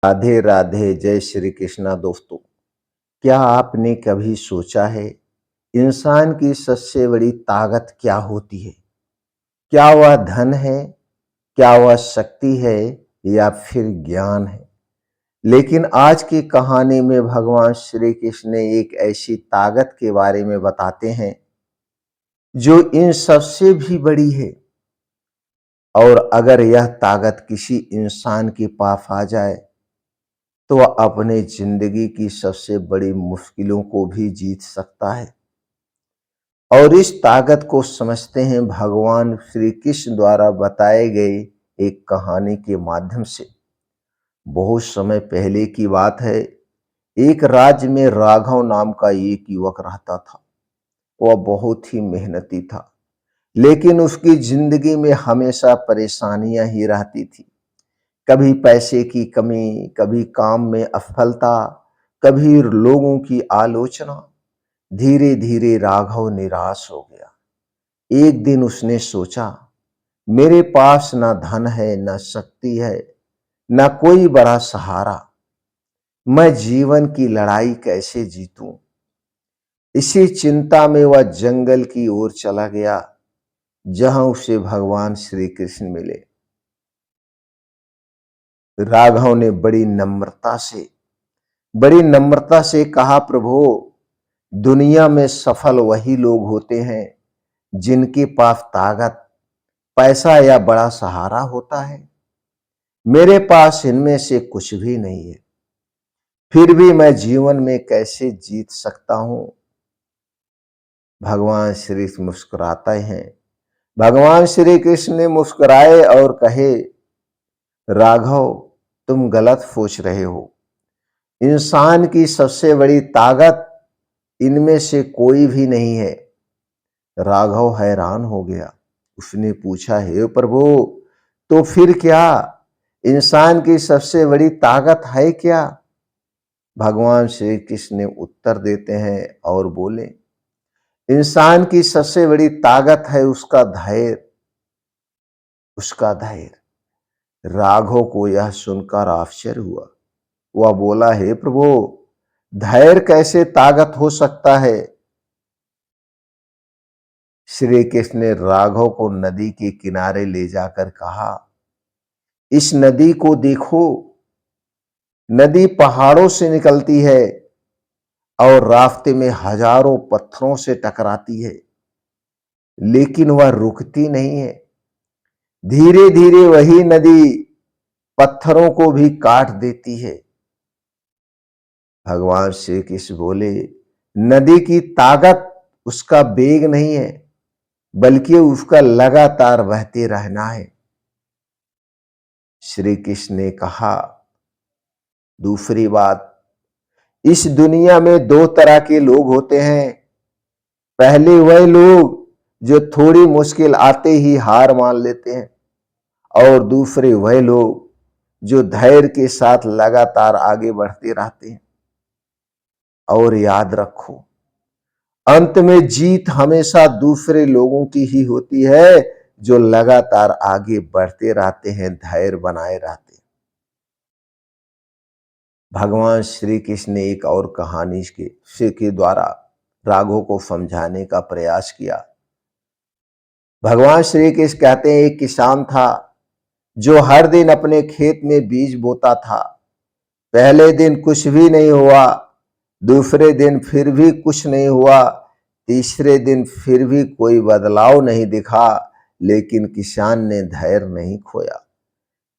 राधे राधे, जय श्री कृष्णा। दोस्तों, क्या आपने कभी सोचा है इंसान की सबसे बड़ी ताकत क्या होती है? क्या वह धन है, क्या वह शक्ति है, या फिर ज्ञान है? लेकिन आज की कहानी में भगवान श्री कृष्ण ने एक ऐसी ताकत के बारे में बताते हैं जो इन सबसे भी बड़ी है। और अगर यह ताकत किसी इंसान के पास आ जाए तो वह अपने जिंदगी की सबसे बड़ी मुश्किलों को भी जीत सकता है। और इस ताकत को समझते हैं भगवान श्री कृष्ण द्वारा बताए गए एक कहानी के माध्यम से। बहुत समय पहले की बात है। एक राज्य में राघव नाम का एक युवक रहता था। वह बहुत ही मेहनती था, लेकिन उसकी जिंदगी में हमेशा परेशानियां ही रहती थी। कभी पैसे की कमी, कभी काम में असफलता, कभी लोगों की आलोचना। धीरे धीरे राघव निराश हो गया। एक दिन उसने सोचा, मेरे पास ना धन है, ना शक्ति है, ना कोई बड़ा सहारा। मैं जीवन की लड़ाई कैसे जीतूं? इसी चिंता में वह जंगल की ओर चला गया, जहां उसे भगवान श्री कृष्ण मिले। राघव ने बड़ी नम्रता से कहा, प्रभु, दुनिया में सफल वही लोग होते हैं जिनके पास ताकत, पैसा या बड़ा सहारा होता है। मेरे पास इनमें से कुछ भी नहीं है, फिर भी मैं जीवन में कैसे जीत सकता हूं? भगवान श्री कृष्ण मुस्कुराते हैं। भगवान श्री कृष्ण ने मुस्कुराए और कहे, राघव, तुम गलत सोच रहे हो। इंसान की सबसे बड़ी ताकत इनमें से कोई भी नहीं है। राघव हैरान हो गया। उसने पूछा, हे प्रभु, तो फिर क्या? इंसान की सबसे बड़ी ताकत है क्या? भगवान श्री कृष्ण ने उत्तर देते हैं और बोले, इंसान की सबसे बड़ी ताकत है उसका धैर्य। राघव को यह सुनकर आश्चर्य हुआ। वह बोला, हे प्रभु, धैर्य कैसे ताकत हो सकता है? श्री कृष्ण ने राघव को नदी के किनारे ले जाकर कहा, इस नदी को देखो। नदी पहाड़ों से निकलती है और रास्ते में हजारों पत्थरों से टकराती है, लेकिन वह रुकती नहीं है। धीरे धीरे वही नदी पत्थरों को भी काट देती है। भगवान श्री कृष्ण बोले, नदी की ताकत उसका वेग नहीं है, बल्कि उसका लगातार बहते रहना है। श्री कृष्ण ने कहा, दूसरी बात, इस दुनिया में दो तरह के लोग होते हैं। पहले वह लोग जो थोड़ी मुश्किल आते ही हार मान लेते हैं, और दूसरे वह लोग जो धैर्य के साथ लगातार आगे बढ़ते रहते हैं। और याद रखो, अंत में जीत हमेशा दूसरे लोगों की ही होती है, जो लगातार आगे बढ़ते रहते हैं, धैर्य बनाए रहते हैं। भगवान श्री कृष्ण ने एक और कहानी के द्वारा राघव को समझाने का प्रयास किया। भगवान श्री कृष्ण कहते हैं, एक किसान था जो हर दिन अपने खेत में बीज बोता था। पहले दिन कुछ भी नहीं हुआ, दूसरे दिन फिर भी कुछ नहीं हुआ, तीसरे दिन फिर भी कोई बदलाव नहीं दिखा। लेकिन किसान ने धैर्य नहीं खोया।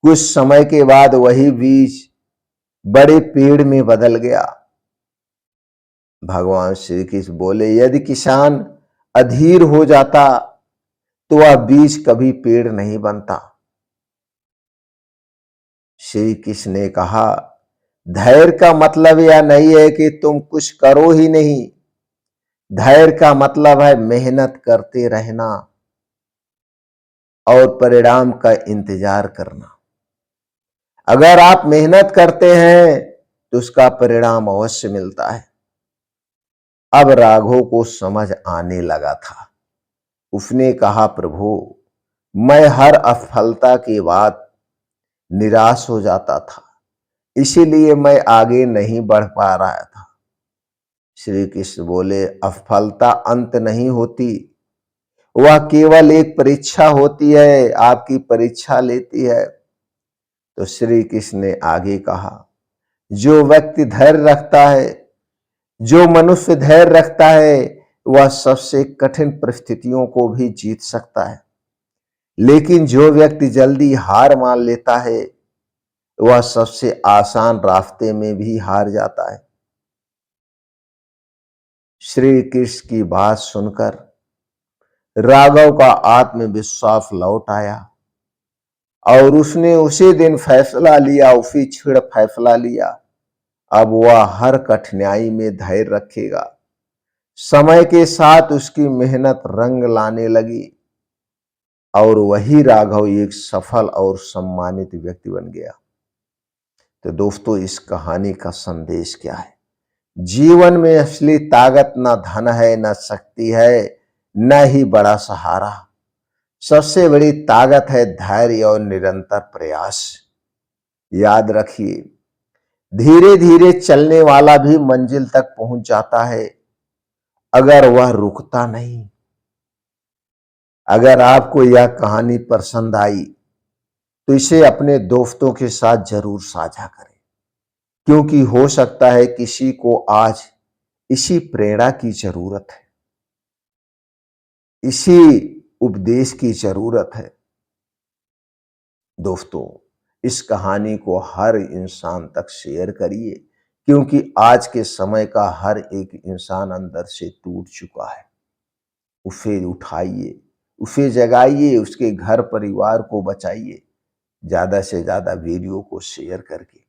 कुछ समय के बाद वही बीज बड़े पेड़ में बदल गया। भगवान श्री कृष्ण बोले, यदि किसान अधीर हो जाता तो वह बीज कभी पेड़ नहीं बनता। श्री कृष्ण ने कहा, धैर्य का मतलब यह नहीं है कि तुम कुछ करो ही नहीं। धैर्य का मतलब है मेहनत करते रहना और परिणाम का इंतजार करना। अगर आप मेहनत करते हैं तो उसका परिणाम अवश्य मिलता है। अब राघव को समझ आने लगा था। उसने कहा, प्रभु, मैं हर असफलता के बाद निराश हो जाता था, इसीलिए मैं आगे नहीं बढ़ पा रहा था। श्री कृष्ण बोले, असफलता अंत नहीं होती, वह केवल एक परीक्षा होती है, आपकी परीक्षा लेती है। तो श्री कृष्ण ने आगे कहा, जो व्यक्ति धैर्य रखता है, जो मनुष्य धैर्य रखता है, वह सबसे कठिन परिस्थितियों को भी जीत सकता है। लेकिन जो व्यक्ति जल्दी हार मान लेता है, वह सबसे आसान रास्ते में भी हार जाता है। श्री कृष्ण की बात सुनकर राघव का आत्मविश्वास लौट आया और उसने उसी दिन फैसला लिया, उसी क्षण फैसला लिया, अब वह हर कठिनाई में धैर्य रखेगा। समय के साथ उसकी मेहनत रंग लाने लगी और वही राघव एक सफल और सम्मानित व्यक्ति बन गया। तो दोस्तों, इस कहानी का संदेश क्या है? जीवन में असली ताकत न धन है, न शक्ति है, न ही बड़ा सहारा। सबसे बड़ी ताकत है धैर्य और निरंतर प्रयास। याद रखिए, धीरे धीरे चलने वाला भी मंजिल तक पहुंच जाता है, अगर वह रुकता नहीं। अगर आपको यह कहानी पसंद आई तो इसे अपने दोस्तों के साथ जरूर साझा करें, क्योंकि हो सकता है किसी को आज इसी प्रेरणा की जरूरत है, इसी उपदेश की जरूरत है। दोस्तों, इस कहानी को हर इंसान तक शेयर करिए, क्योंकि आज के समय का हर एक इंसान अंदर से टूट चुका है। उसे उठाइए, उसे जगाइए, उसके घर परिवार को बचाइए, ज्यादा से ज्यादा वीडियो को शेयर करके।